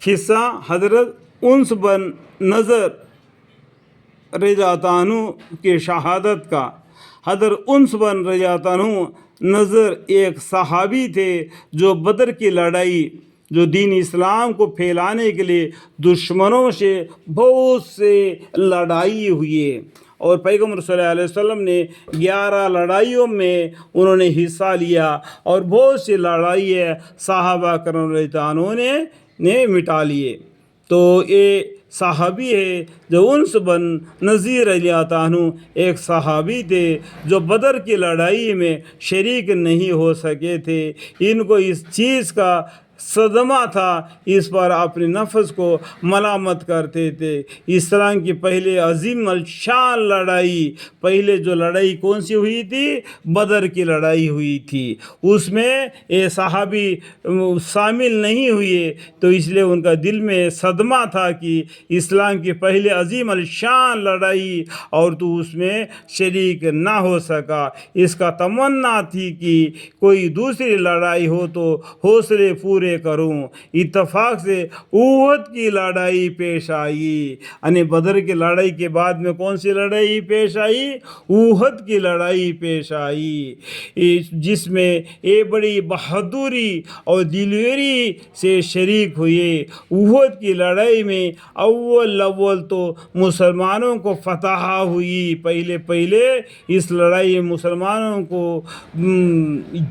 قصہ حضرت انس بن نضر رضی اللہ عنہ کی شہادت کا۔ حضرت انس بن رضی اللہ عنہ نضر ایک صحابی تھے جو بدر کی لڑائی، جو دین اسلام کو پھیلانے کے لیے دشمنوں سے بہت سے لڑائی ہوئی، اور پیغمبر صلی اللہ علیہ وسلم نے 11 لڑائیوں میں انہوں نے حصہ لیا، اور بہت سی لڑائی صحابہ کرام رضی اللہ عنہ نے مٹا لیے۔ تو یہ صحابی ہے جو انس بن نضیر رضی اللہ عنہ ایک صحابی تھے جو بدر کی لڑائی میں شریک نہیں ہو سکے تھے۔ ان کو اس چیز کا صدمہ تھا، اس پر اپنے نفس کو ملامت کرتے تھے۔ اسلام کی پہلے عظیم الشان لڑائی، پہلے جو لڑائی کون سی ہوئی تھی؟ بدر کی لڑائی ہوئی تھی، اس میں یہ صحابی شامل نہیں ہوئے، تو اس لیے ان کا دل میں صدمہ تھا کہ اسلام کی پہلے عظیم الشان لڑائی اور تو اس میں شریک نہ ہو سکا۔ اس کا تمنا تھی کہ کوئی دوسری لڑائی ہو تو حوصلے پورے کروں۔ اتفاق سے احد کی لڑائی پیش آئی، یعنی بدر کی لڑائی کے بعد میں کون سی لڑائی پیش آئی؟ احد کی لڑائی پیش آئی، جس میں یہ بڑی بہادری اور دلیری سے شریک ہوئے۔ احد کی لڑائی میں اول تو مسلمانوں کو فتح ہوئی، پہلے اس لڑائی میں مسلمانوں کو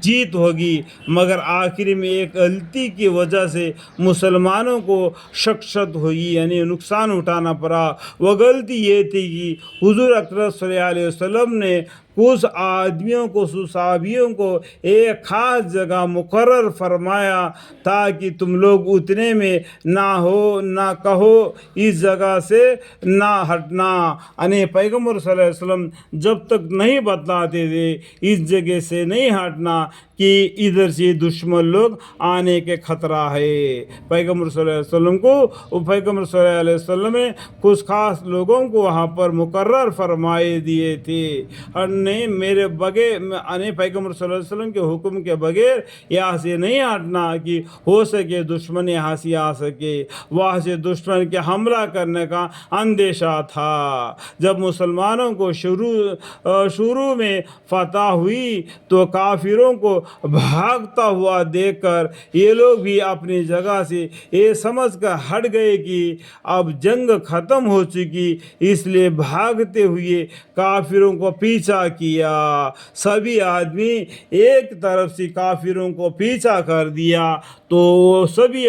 جیت ہوگی، مگر آخر میں ایک غلطی کی وجہ سے مسلمانوں کو شکست ہوئی، یعنی نقصان اٹھانا پڑا۔ وہ غلطی یہ تھی کہ حضور اکرم صلی اللہ علیہ وسلم نے کچھ آدمیوں کو، صحابیوں کو ایک خاص جگہ مقرر فرمایا تاکہ تم لوگ اتنے میں نہ کہو اس جگہ سے نہ ہٹنا، یعنی پیغمبر صلی اللہ علیہ وسلم جب تک نہیں بتلاتے تھے اس جگہ سے نہیں ہٹنا کہ ادھر سے دشمن لوگ آنے کے خطرہ ہے۔ پیغمبر صلی اللہ علیہ وسلم کو، پیغمبر صلی اللہ علیہ وسلم نے کچھ خاص لوگوں کو وہاں پر مقرر فرمائے دیے تھے، اور نہیں میرے بغیر، یعنی پیغمبر صلی اللہ علیہ وسلم کے حکم کے بغیر یہاں سے نہیں ہٹنا کہ ہو سکے دشمن یہاں سے آ سکے۔ وہاں سے دشمن کے حملہ کرنے کا اندیشہ تھا۔ جب مسلمانوں کو شروع میں فتح ہوئی تو کافروں کو بھاگتا ہوا دیکھ کر یہ لوگ بھی اپنی جگہ سے یہ سمجھ کر ہٹ گئے کہ اب جنگ ختم ہو چکی، اس لیے بھاگتے ہوئے کافروں کو پیچھا کیا۔ سبھی آدمی ایک طرف سے کافروں کو پیچھا کر دیا تو سبھی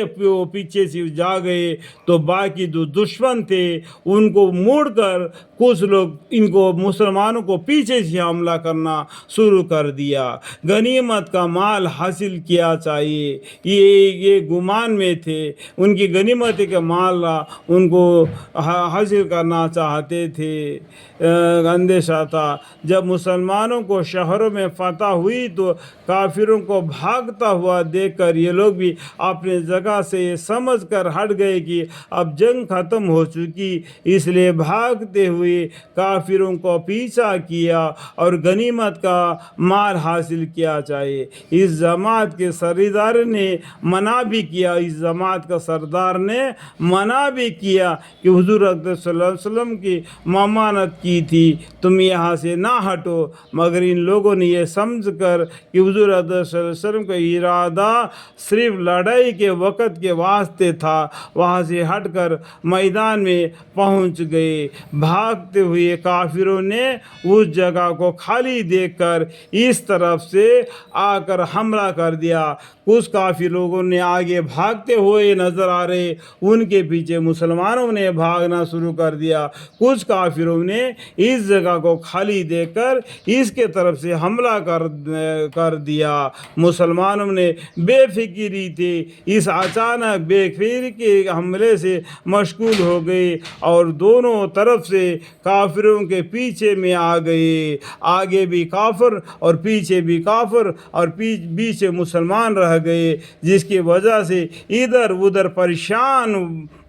پیچھے سے جا گئے، تو باقی جو دشمن تھے ان کو موڑ کر کچھ لوگ ان کو مسلمانوں کو پیچھے سے حملہ کرنا شروع کر دیا۔ غنیمت کا مال حاصل کیا چاہیے، یہ گمان میں تھے، ان کی غنیمت کے مال ان کو حاصل کرنا چاہتے تھے، اندیشہ تھا۔ جب مسلمانوں کو شہروں میں فتح ہوئی تو کافروں کو بھاگتا ہوا دیکھ کر یہ لوگ بھی اپنے جگہ سے یہ سمجھ کر ہٹ گئے کہ اب جنگ ختم ہو چکی، اس لیے بھاگتے ہوئے کافروں کو پیچھا کیا اور غنیمت کا مال حاصل کیا چاہیے۔ اس جماعت کے سردار نے منع بھی کیا، منع بھی کیا کہ حضور اکرم صلی اللہ علیہ وسلم کی ممانت کی تھی تم یہاں سے نہ ہٹو، مگر ان لوگوں نے یہ سمجھ کر کہ حضور اکرم صلی اللہ علیہ وسلم کا ارادہ صرف لڑائی کے وقت کے واسطے تھا، وہاں سے ہٹ کر میدان میں پہنچ گئے۔ بھاگتے ہوئے کافروں نے اس جگہ کو خالی دیکھ کر اس طرف سے آ کر حملہ کر دیا۔ کچھ کافر لوگوں نے آگے بھاگتے ہوئے نظر آ رہے، ان کے پیچھے مسلمانوں نے بھاگنا شروع کر دیا۔ کچھ کافروں نے اس جگہ کو خالی دیکھ کر اس کے طرف سے حملہ کر دیا۔ مسلمانوں نے بے فکری تھے، اس اچانک بے فکری کے حملے سے مشغول ہو گئے اور دونوں طرف سے کافروں کے پیچھے میں آ گئے، آگے بھی کافر اور پیچھے بھی کافر اور بیچ مسلمان رہ گئے، جس کی وجہ سے ادھر ادھر پریشان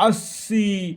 80